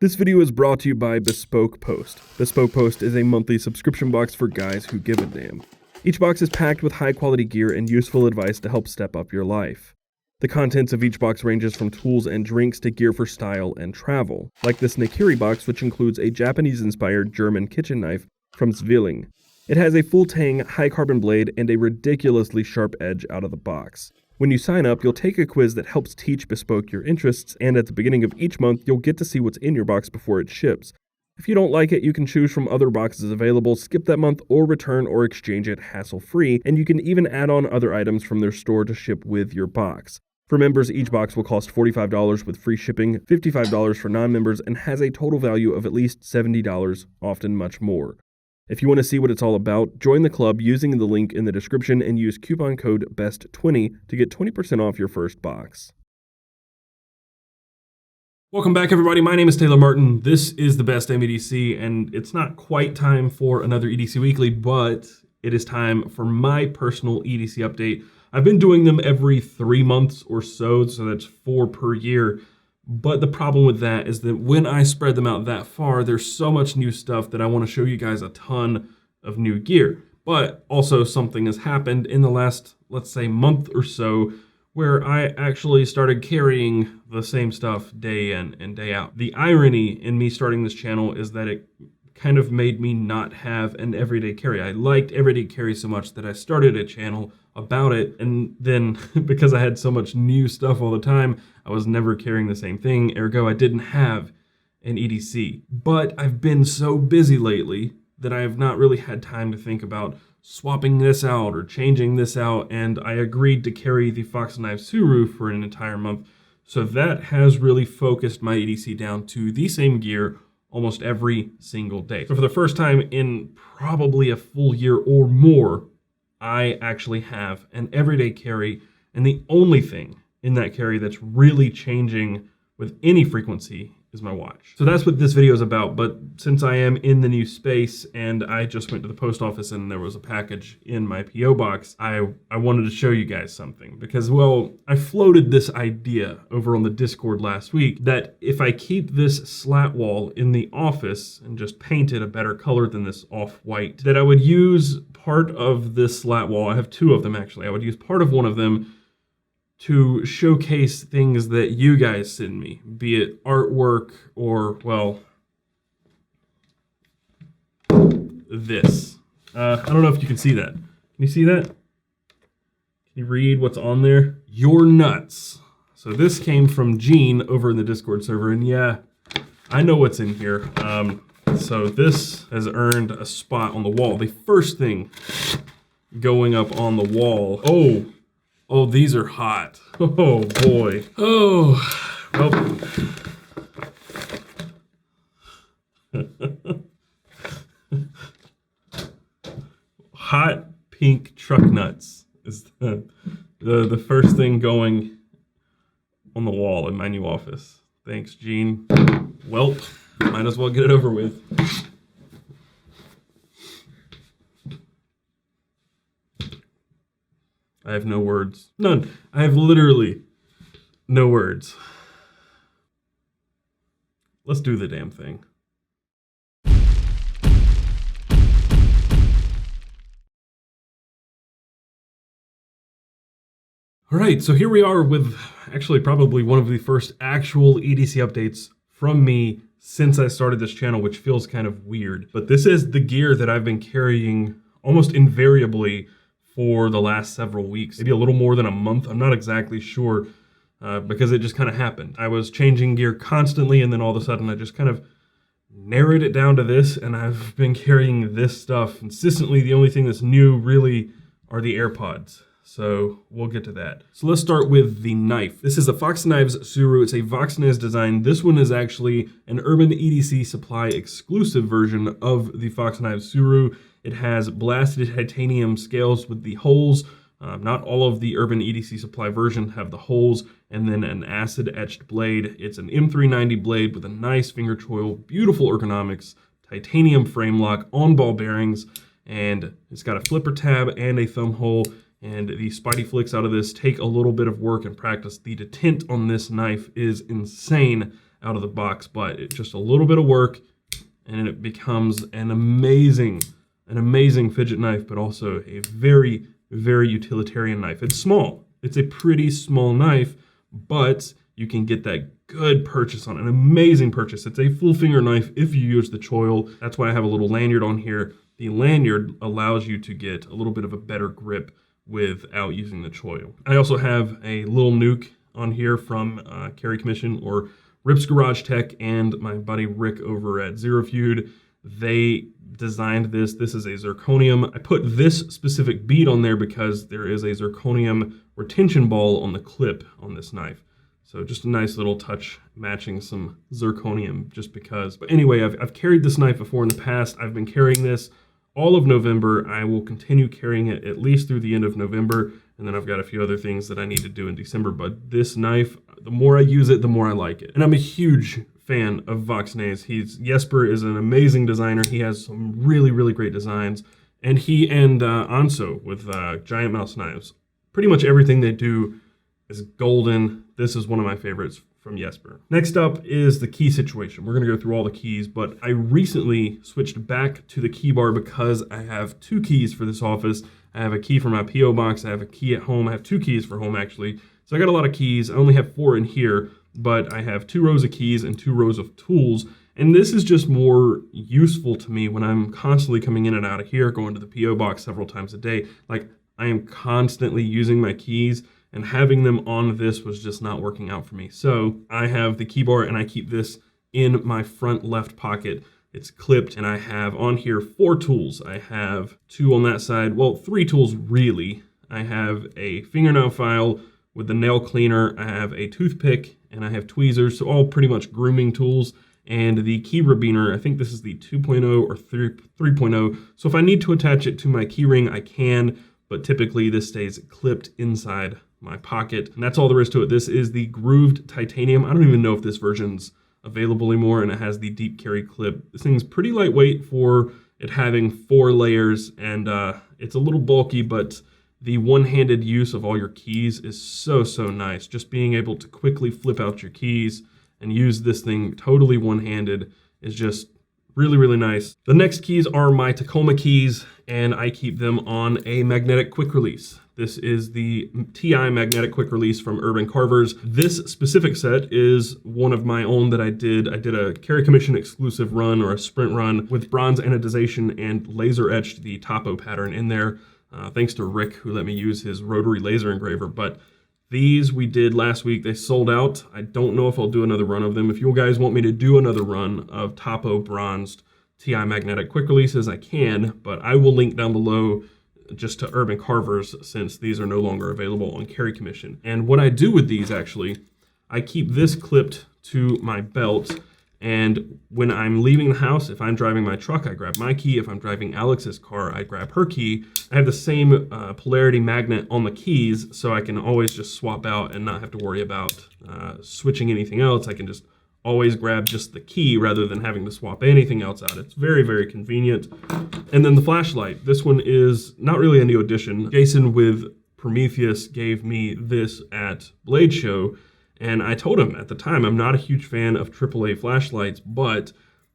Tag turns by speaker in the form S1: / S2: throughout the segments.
S1: This video is brought to you by Bespoke Post. Bespoke Post is a monthly subscription box for guys who give a damn. Each box is packed with high-quality gear and useful advice to help step up your life. The contents of each box ranges from tools and drinks to gear for style and travel, like this Nakiri box, which includes a Japanese-inspired German kitchen knife from Zwilling. It has a full tang, high-carbon blade and a ridiculously sharp edge out of the box. When you sign up, you'll take a quiz that helps teach Bespoke your interests, and at the beginning of each month, you'll get to see what's in your box before it ships. If you don't like it, you can choose from other boxes available, skip that month, or return or exchange it hassle-free, and you can even add on other items from their store to ship with your box. For members, each box will cost $45 with free shipping, $55 for non-members, and has a total value of at least $70, often much more. If you want to see what it's all about, join the club using the link in the description and use coupon code BEST20 to get 20% off your first box. Welcome back, everybody. My name is Taylor Martin. This is the Best Damn EDC, and it's not quite time for another EDC Weekly, but it is time for my personal EDC update. I've been doing them every 3 months or so that's 4 per year. But the problem with that is that when I spread them out that far, there's so much new stuff that I want to show you guys a ton of new gear. But also something has happened in the last, let's say, month or so, where I actually started carrying the same stuff day in and day out. The irony in me starting this channel is that it kind of made me not have an everyday carry. I liked everyday carry so much that I started a channel about it, and then because I had so much new stuff all the time, I was never carrying the same thing, ergo I didn't have an EDC. But I've been so busy lately that I have not really had time to think about swapping this out or changing this out, and I agreed to carry the Fox & Knife Suru for an entire month. So that has really focused my EDC down to the same gear almost every single day. So for the first time in probably a full year or more, I actually have an everyday carry, and the only thing in that carry that's really changing with any frequency is my watch. So that's what this video is about, but since I am in the new space and I just went to the post office and there was a package in my P.O. box, I wanted to show you guys something because, well, I floated this idea over on the Discord last week that if I keep this slat wall in the office and just paint it a better color than this off-white, that I would use part of this slat wall, I have 2 of them actually, I would use part of one of them to showcase things that you guys send me, be it artwork or, well, this. I don't know if you can see that. Can you see that? Can you read what's on there? You're nuts. So this came from Gene over in the Discord server, and yeah, I know what's in here. So this has earned a spot on the wall. The first thing going up on the wall, oh, these are hot. Oh, boy. Oh, well. Hot pink truck nuts is the first thing going on the wall in my new office. Thanks, Gene. Well, might as well get it over with. I have no words. None. I have literally no words. Let's do the damn thing. All right, so here we are with actually probably one of the first actual EDC updates from me since I started this channel, which feels kind of weird. But this is the gear that I've been carrying almost invariably for the last several weeks, maybe a little more than a month. I'm not exactly sure because it just kind of happened. I was changing gear constantly, and then all of a sudden I just kind of narrowed it down to this, and I've been carrying this stuff consistently. The only thing that's new really are the Airpods. So we'll get to that. So let's start with the knife. This is a Fox & Knives Suru. It's a Voxnaz design. This one is actually an Urban EDC Supply exclusive version of the Fox & Knives Suru. It has blasted titanium scales with the holes. Not all of the Urban EDC Supply version have the holes, and then an acid etched blade. It's an M390 blade with a nice finger choil, beautiful ergonomics, titanium frame lock, on ball bearings, and it's got a flipper tab and a thumb hole. And the Spidey flicks out of this take a little bit of work and practice. The detent on this knife is insane. out of the box, but it's just a little bit of work and it becomes an amazing fidget knife, but also a very, very utilitarian knife. It's small. It's a pretty small knife, but you can get that good purchase on an amazing purchase. It's a full finger knife if you use the choil. That's why I have a little lanyard on here. The lanyard allows you to get a little bit of a better grip without using the choil. I also have a little nuke on here from Carry Commission or Rip's Garage Tech and my buddy Rick over at Zero Feud. They designed this. This is a zirconium. I put this specific bead on there because there is a zirconium retention ball on the clip on this knife. So just a nice little touch matching some zirconium just because. But anyway, I've carried this knife before in the past. I've been carrying this all of November. I will continue carrying it at least through the end of November. And then I've got a few other things that I need to do in December. But this knife, the more I use it, the more I like it. And I'm a huge fan of Voxnays. Jesper is an amazing designer. He has some really, really great designs. And he and Anso with Giant Mouse Knives. Pretty much everything they do is golden. This is one of my favorites from Jesper. Next up is the key situation. We're gonna go through all the keys, but I recently switched back to the key bar because I have 2 keys for this office. I have a key for my P.O. box, I have a key at home, I have 2 keys for home actually. So I got a lot of keys. I only have 4 in here, but I have 2 rows of keys and 2 rows of tools. And this is just more useful to me when I'm constantly coming in and out of here, going to the P.O. box several times a day. Like, I am constantly using my keys, and having them on this was just not working out for me. So I have the key bar and I keep this in my front left pocket. It's clipped and I have on here 4 tools. I have 2 on that side, well, 3 tools really. I have a fingernail file with the nail cleaner, I have a toothpick, and I have tweezers, so all pretty much grooming tools. And the key rabiner, I think this is the 2.0 or 3.0. So if I need to attach it to my key ring, I can, but typically this stays clipped inside my pocket. And that's all there is to it. This is the grooved titanium. I don't even know if this version's available anymore, and it has the deep carry clip. This thing's pretty lightweight for it having 4 layers, and it's a little bulky, but the one-handed use of all your keys is so, so nice. Just being able to quickly flip out your keys and use this thing totally one-handed is just really, really nice. The next keys are my Tacoma Keys, and I keep them on a magnetic quick release. This is the TI magnetic quick release from Urban Carvers. This specific set is one of my own that I did. I did a Carry Commission exclusive run or a sprint run with bronze anodization and laser etched the topo pattern in there. Thanks to Rick, who let me use his rotary laser engraver. But these we did last week. They sold out. I don't know if I'll do another run of them. If you guys want me to do another run of topo bronzed TI magnetic quick releases, I can, but I will link down below just to Urban Carvers since these are no longer available on Carry Commission. And what I do with these actually, I keep this clipped to my belt, and when I'm leaving the house, if I'm driving my truck, I grab my key. If I'm driving Alex's car, I grab her key. I have the same polarity magnet on the keys, so I can always just swap out and not have to worry about switching anything else. I can just always grab just the key rather than having to swap anything else out. It's very, very convenient. And then the flashlight. This one is not really a new addition. Jason with Prometheus gave me this at Blade Show, and I told him at the time, I'm not a huge fan of AAA flashlights, but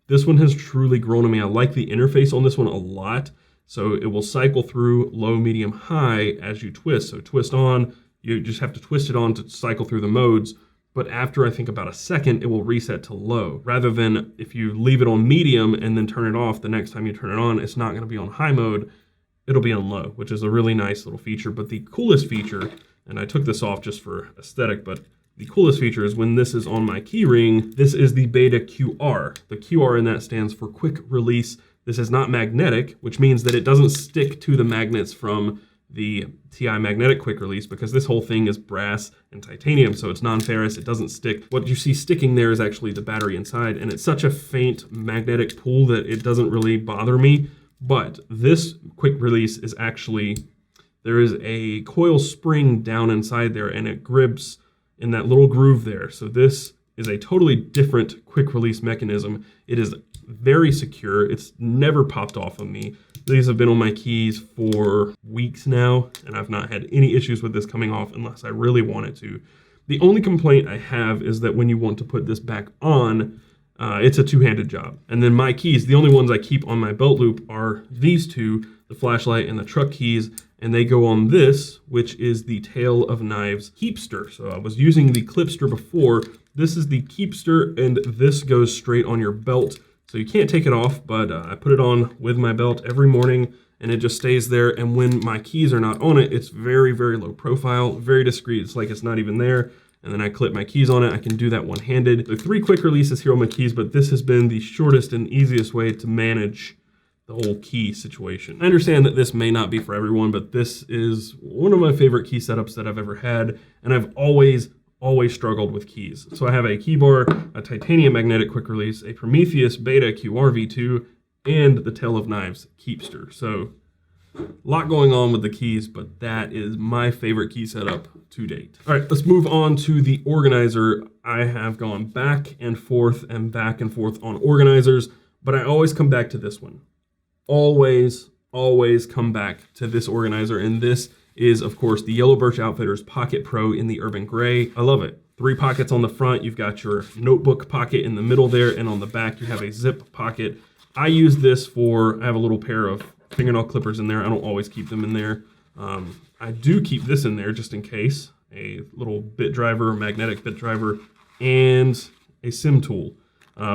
S1: this one has truly grown on me. I like the interface on this one a lot. So it will cycle through low, medium, high as you twist. So twist on, you just have to twist it on to cycle through the modes. But after I think about a second, it will reset to low. Rather than if you leave it on medium and then turn it off, the next time you turn it on, it's not gonna be on high mode, it'll be on low, which is a really nice little feature. But the coolest feature, and I took this off just for aesthetic, but the coolest feature is when this is on my key ring, this is the Beta QR. The QR in that stands for quick release. This is not magnetic, which means that it doesn't stick to the magnets from the TI magnetic quick release because this whole thing is brass and titanium, so it's non-ferrous, it doesn't stick. What you see sticking there is actually the battery inside, and it's such a faint magnetic pull that it doesn't really bother me. But this quick release is actually, there is a coil spring down inside there and it grips in that little groove there. So this is a totally different quick release mechanism. It is very secure. It's never popped off on me. These have been on my keys for weeks now, and I've not had any issues with this coming off unless I really wanted to. The only complaint I have is that when you want to put this back on, it's a two-handed job. And then my keys, the only ones I keep on my belt loop are these two, the flashlight and the truck keys, and they go on this, which is the Tale of Knives Keepster. So I was using the Clipster before. This is the Keepster, and this goes straight on your belt. So you can't take it off, but I put it on with my belt every morning, and it just stays there. And when my keys are not on it, it's very, very low profile, very discreet. It's like it's not even there. And then I clip my keys on it. I can do that one-handed. There are 3 quick releases here on my keys, but this has been the shortest and easiest way to manage the whole key situation. I understand that this may not be for everyone, but this is one of my favorite key setups that I've ever had, and I've always struggled with keys. So I have a key bar, a titanium magnetic quick release, a Prometheus Beta QRV2, and the Tale of Knives Keepster. So a lot going on with the keys, but that is my favorite key setup to date. All right, let's move on to the organizer. I have gone back and forth on organizers, but I always come back to this one. Always come back to this organizer, and this is, of course, the Yellow Birch Outfitters Pocket Pro in the Urban Gray. I love it. 3 pockets on the front. You've got your notebook pocket in the middle there, and on the back you have a zip pocket. I use this for, I have a little pair of fingernail clippers in there. I don't always keep them in there. I do keep this in there just in case. A little bit driver, magnetic bit driver, and a SIM tool.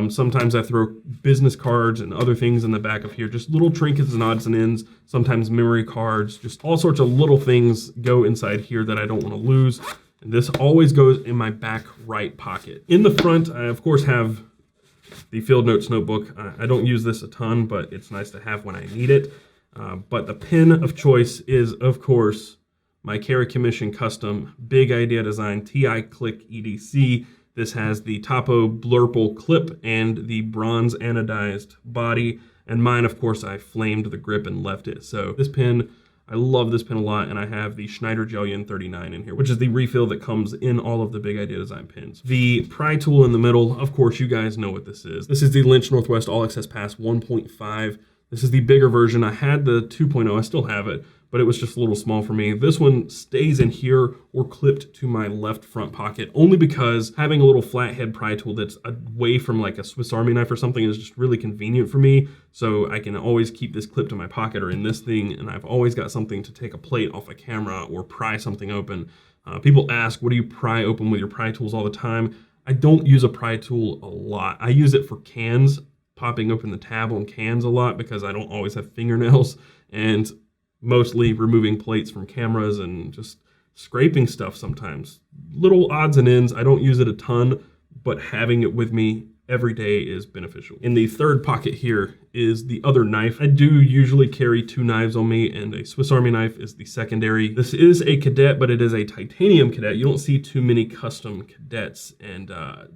S1: Sometimes I throw business cards and other things in the back of here, just little trinkets and odds and ends, sometimes memory cards, just all sorts of little things go inside here that I don't want to lose. And this always goes in my back right pocket. In the front, I of course have the Field Notes notebook. I don't use this a ton, but it's nice to have when I need it. But the pen of choice is, of course, my Cara Commission Custom Big Idea Design TI Click EDC. This has the Topo Blurple clip and the bronze anodized body. And mine, of course, I flamed the grip and left it. So this pen, I love this pen a lot, and I have the Schneider Jellion 39 in here, which is the refill that comes in all of the Big Idea Design pens. The pry tool in the middle, of course, you guys know what this is. This is the Lynch Northwest All Access Pass 1.5. This is the bigger version. I had the 2.0, I still have it, but it was just a little small for me. This one stays in here or clipped to my left front pocket, only because having a little flathead pry tool that's away from like a Swiss Army knife or something is just really convenient for me. So I can always keep this clipped to my pocket or in this thing, and I've always got something to take a plate off a camera or pry something open. People ask, what do you pry open with your pry tools all the time? I don't use a pry tool a lot. I use it for cans, popping open the tab on cans a lot because I don't always have fingernails, and mostly removing plates from cameras and just scraping stuff sometimes. Little odds and ends. I don't use it a ton, but having it with me every day is beneficial. In the third pocket here is the other knife. I do usually carry 2 knives on me, and a Swiss Army knife is the secondary. This is a cadet, but it is a titanium cadet. You don't see too many custom cadets, and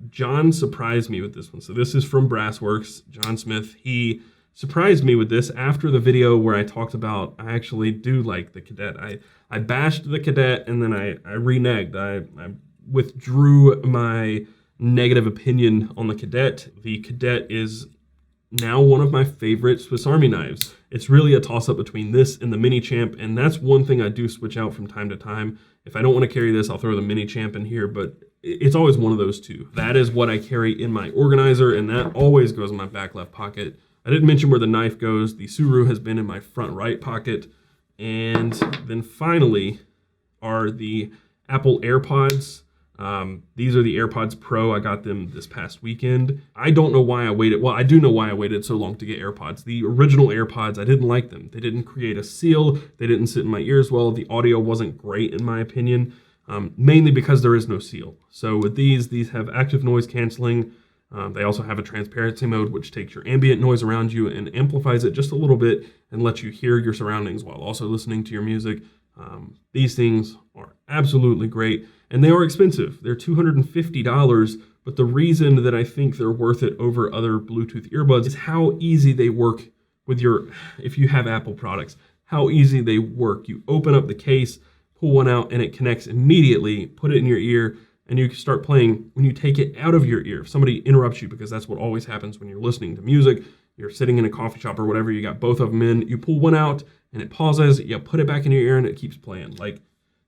S1: John surprised me with this one. So this is from Brassworks, John Smith. He surprised me with this after the video where I talked about I actually do like the cadet. I bashed the cadet, and then I reneged. I withdrew my negative opinion on the cadet. The cadet is now one of my favorite Swiss Army knives. It's really a toss-up between this and the Mini Champ, and that's one thing I do switch out from time to time. If I don't want to carry this, I'll throw the Mini Champ in here, but it's always one of those two. That is what I carry in my organizer, and that always goes in my back left pocket. I didn't mention where the knife goes. The Suru has been in my front right pocket. And then finally are the Apple AirPods. These are the AirPods Pro. I got them this past weekend. I don't know why I waited. Well, I do know why I waited so long to get AirPods. The original AirPods, I didn't like them. They didn't create a seal. They didn't sit in my ears well. The audio wasn't great in my opinion, mainly because there is no seal. So with these have active noise canceling. They also have a transparency mode, which takes your ambient noise around you and amplifies it just a little bit and lets you hear your surroundings while also listening to your music. These things are absolutely great, and they are expensive. They're $250, but the reason that I think they're worth it over other Bluetooth earbuds is how easy they work with if you have Apple products, how easy they work. You open up the case, pull one out, and it connects immediately, put it in your ear, and you can start playing when you take it out of your ear. If somebody interrupts you, because that's what always happens when you're listening to music, you're sitting in a coffee shop or whatever, you got both of them in, you pull one out and it pauses, you put it back in your ear and it keeps playing. Like,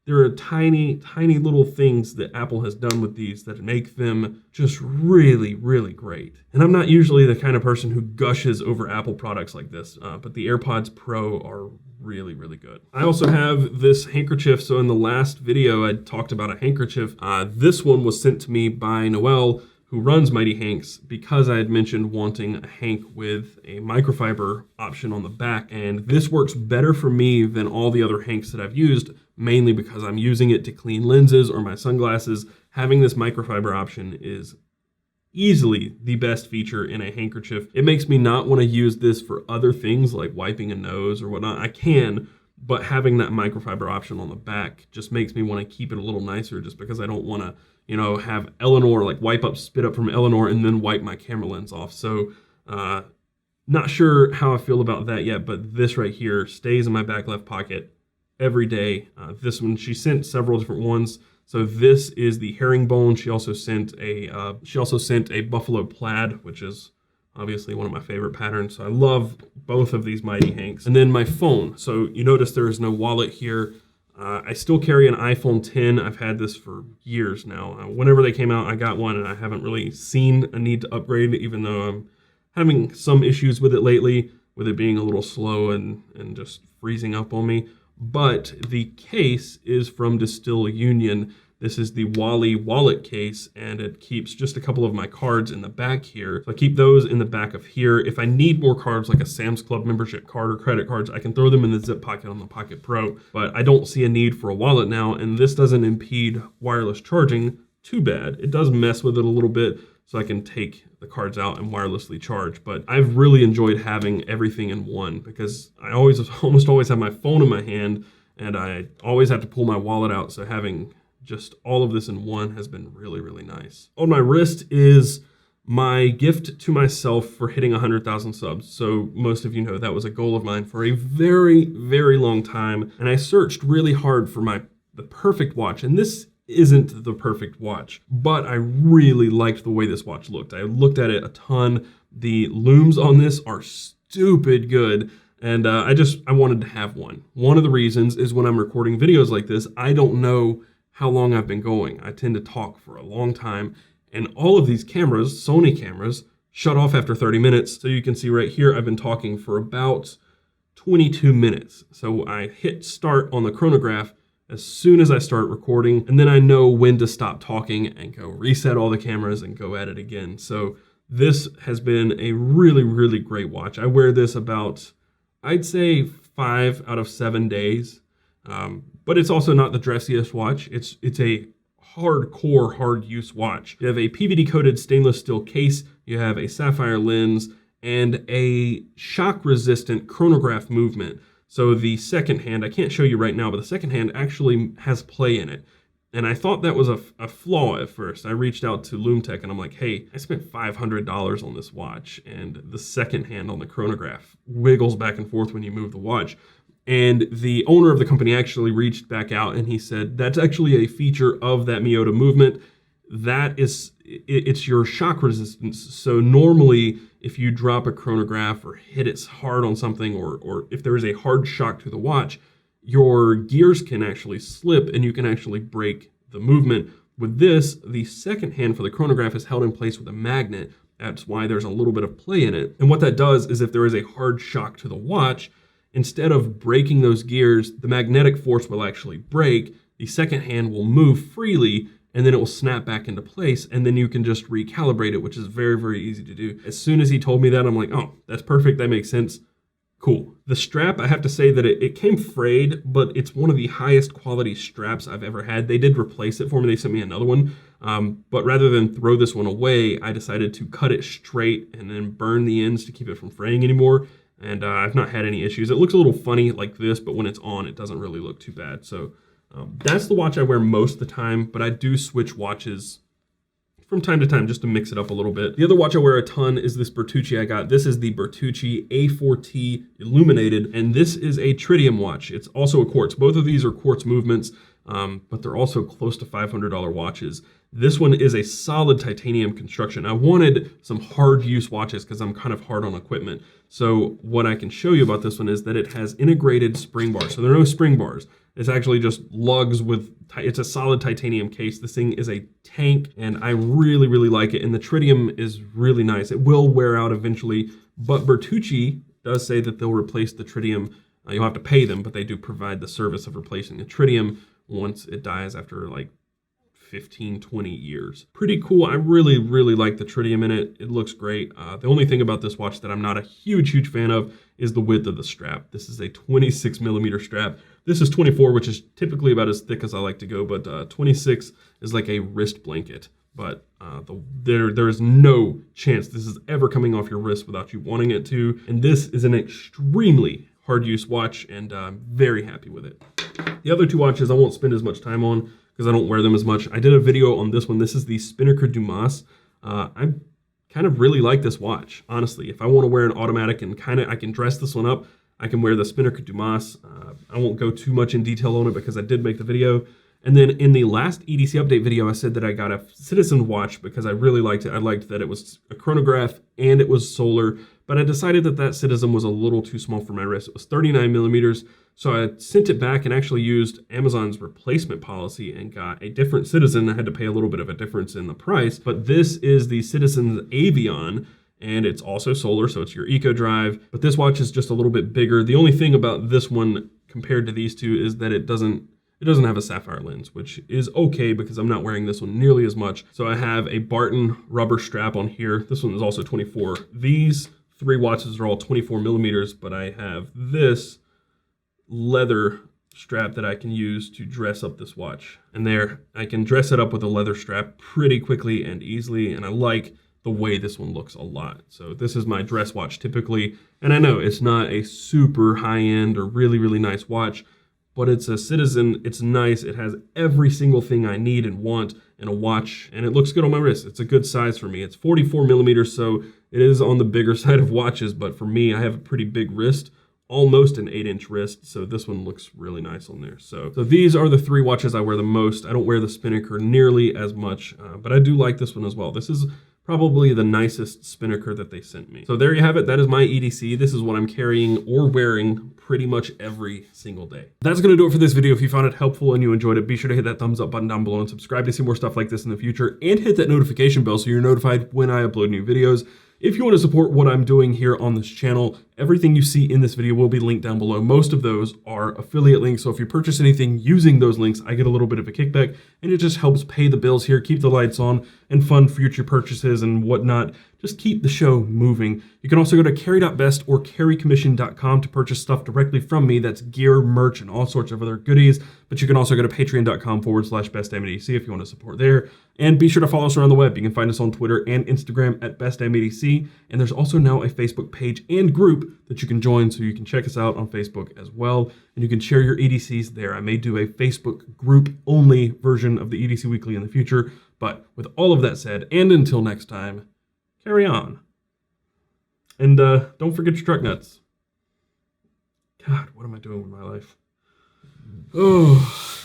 S1: There are tiny, tiny little things that Apple has done with these that make them just really, really great. And I'm not usually the kind of person who gushes over Apple products like this, but the AirPods Pro are really, really good. I also have this handkerchief. So in the last video, I talked about a handkerchief. This one was sent to me by Noelle, who runs Mighty Hanks, because I had mentioned wanting a hank with a microfiber option on the back. And this works better for me than all the other hanks that I've used, mainly because I'm using it to clean lenses or my sunglasses. Having this microfiber option is easily the best feature in a handkerchief. It makes me not want to use this for other things like wiping a nose or whatnot. I can, but having that microfiber option on the back just makes me want to keep it a little nicer, just because I don't want to, you know, have Eleanor like wipe up spit up from Eleanor and then wipe my camera lens off. So not sure how I feel about that yet, but this right here stays in my back left pocket every day. This one, she sent several different ones. So this is the herringbone. She also sent a buffalo plaid, which is obviously one of my favorite patterns. So I love both of these Mighty Hanks. And then my phone. So you notice there is no wallet here. I still carry an iPhone 10. I've had this for years now. Whenever they came out, I got one, and I haven't really seen a need to upgrade, even though I'm having some issues with it lately, with it being a little slow and just freezing up on me. But the case is from Distill Union. This is the Wally wallet case, and it keeps just a couple of my cards in the back here. So I keep those in the back of here. If I need more cards, like a Sam's Club membership card or credit cards, I can throw them in the zip pocket on the Pocket Pro. But I don't see a need for a wallet now, and this doesn't impede wireless charging too bad. It does mess with it a little bit, so I can take the cards out and wirelessly charge. But I've really enjoyed having everything in one, because I almost always have my phone in my hand, and I always have to pull my wallet out. So having just all of this in one has been really, really nice. On my wrist is my gift to myself for hitting 100,000 subs. So most of you know that was a goal of mine for a very, very long time. And I searched really hard for the perfect watch. And this isn't the perfect watch, but I really liked the way this watch looked. I looked at it a ton. The looms on this are stupid good. And I wanted to have one. One of the reasons is when I'm recording videos like this, I don't know how long I've been going. I tend to talk for a long time, and all of these cameras, Sony cameras, shut off after 30 minutes. So you can see right here, I've been talking for about 22 minutes. So I hit start on the chronograph as soon as I start recording, and then I know when to stop talking and go reset all the cameras and go at it again. So this has been a really, really great watch. I wear this about, I'd say 5 out of 7 days. But it's also not the dressiest watch. It's a hardcore, hard use watch. You have a PVD coated stainless steel case, you have a sapphire lens, and a shock resistant chronograph movement. So the second hand, I can't show you right now, but the second hand actually has play in it. And I thought that was a flaw at first. I reached out to Lum-Tec and I'm like, hey, I spent $500 on this watch, and the second hand on the chronograph wiggles back and forth when you move the watch. And the owner of the company actually reached back out and he said, that's actually a feature of that Miyota movement. It's your shock resistance. So normally if you drop a chronograph or hit it hard on something, or if there is a hard shock to the watch, your gears can actually slip and you can actually break the movement. With this, the second hand for the chronograph is held in place with a magnet. That's why there's a little bit of play in it. And what that does is if there is a hard shock to the watch, instead of breaking those gears, the magnetic force will actually break, the second hand will move freely, and then it will snap back into place, and then you can just recalibrate it, which is very, very easy to do. As soon as he told me that, I'm like, oh, that's perfect, that makes sense. Cool. The strap, I have to say that it came frayed, but it's one of the highest quality straps I've ever had. They did replace it for me. They sent me another one. But rather than throw this one away, I decided to cut it straight and then burn the ends to keep it from fraying anymore. And I've not had any issues. It looks a little funny like this, but when it's on, it doesn't really look too bad. So that's the watch I wear most of the time, but I do switch watches from time to time just to mix it up a little bit. The other watch I wear a ton is this Bertucci I got. This is the Bertucci A4T Illuminated, and this is a tritium watch. It's also a quartz. Both of these are quartz movements, but they're also close to $500 watches. This one is a solid titanium construction. I wanted some hard use watches because I'm kind of hard on equipment. So what I can show you about this one is that it has integrated spring bars. So there are no spring bars. It's actually just lugs with, it's a solid titanium case. This thing is a tank and I really, really like it. And the tritium is really nice. It will wear out eventually, but Bertucci does say that they'll replace the tritium. You'll have to pay them, but they do provide the service of replacing the tritium once it dies after like 15, 20 years. Pretty cool. I really, really like the tritium in it. It looks great. The only thing about this watch that I'm not a huge fan of is the width of the strap. This is a 26 millimeter strap. This is 24, which is typically about as thick as I like to go, but 26 is like a wrist blanket. But there is no chance this is ever coming off your wrist without you wanting it to. And this is an extremely hard use watch, and I'm very happy with it. The other two watches I won't spend as much time on because I don't wear them as much. I did a video on this one. This is the Spinnaker Dumas. I kind of really like this watch, honestly. If I want to wear an automatic and I can dress this one up, I can wear the Spinnaker Dumas. I won't go too much in detail on it because I did make the video. And then in the last EDC update video, I said that I got a Citizen watch because I really liked it. I liked that it was a chronograph and it was solar, but I decided that that Citizen was a little too small for my wrist. It was 39 millimeters. So I sent it back and actually used Amazon's replacement policy and got a different Citizen. I had to pay a little bit of a difference in the price, but this is the Citizen's Avion, and it's also solar, so it's your Eco Drive, but this watch is just a little bit bigger. The only thing about this one compared to these two is that it doesn't have a sapphire lens, which is okay because I'm not wearing this one nearly as much. So I have a Barton rubber strap on here. This one is also 24. These three watches are all 24 millimeters, but I have this leather strap that I can use to dress up this watch. And there, I can dress it up with a leather strap pretty quickly and easily, and I like the way this one looks a lot. So this is my dress watch typically, and I know it's not a super high-end or really, really nice watch, but it's a Citizen, it's nice, it has every single thing I need and want in a watch, and it looks good on my wrist. It's a good size for me. It's 44 millimeters, so it is on the bigger side of watches, but for me, I have a pretty big wrist, almost an 8-inch wrist, so this one looks really nice on there. So these are the three watches I wear the most. I don't wear the Spinnaker nearly as much, but I do like this one as well. This is probably the nicest Spinnaker that they sent me. So there you have it. That is my EDC. This is what I'm carrying or wearing pretty much every single day. That's gonna do it for this video. If you found it helpful and you enjoyed it, be sure to hit that thumbs up button down below and subscribe to see more stuff like this in the future, and hit that notification bell so you're notified when I upload new videos. If you want to support what I'm doing here on this channel, everything you see in this video will be linked down below. Most of those are affiliate links, so if you purchase anything using those links, I get a little bit of a kickback, and it just helps pay the bills here, keep the lights on, and fund future purchases and whatnot. Just keep the show moving. You can also go to carry.best or carrycommission.com to purchase stuff directly from me. That's gear, merch, and all sorts of other goodies. But you can also go to patreon.com/bestdamnedc if you want to support there. And be sure to follow us around the web. You can find us on Twitter and Instagram at bestdamnedc. And there's also now a Facebook page and group that you can join, so you can check us out on Facebook as well. And you can share your EDCs there. I may do a Facebook group only version of the EDC Weekly in the future. But with all of that said, and until next time, carry on. And don't forget your truck nuts. God, what am I doing with my life? Oh.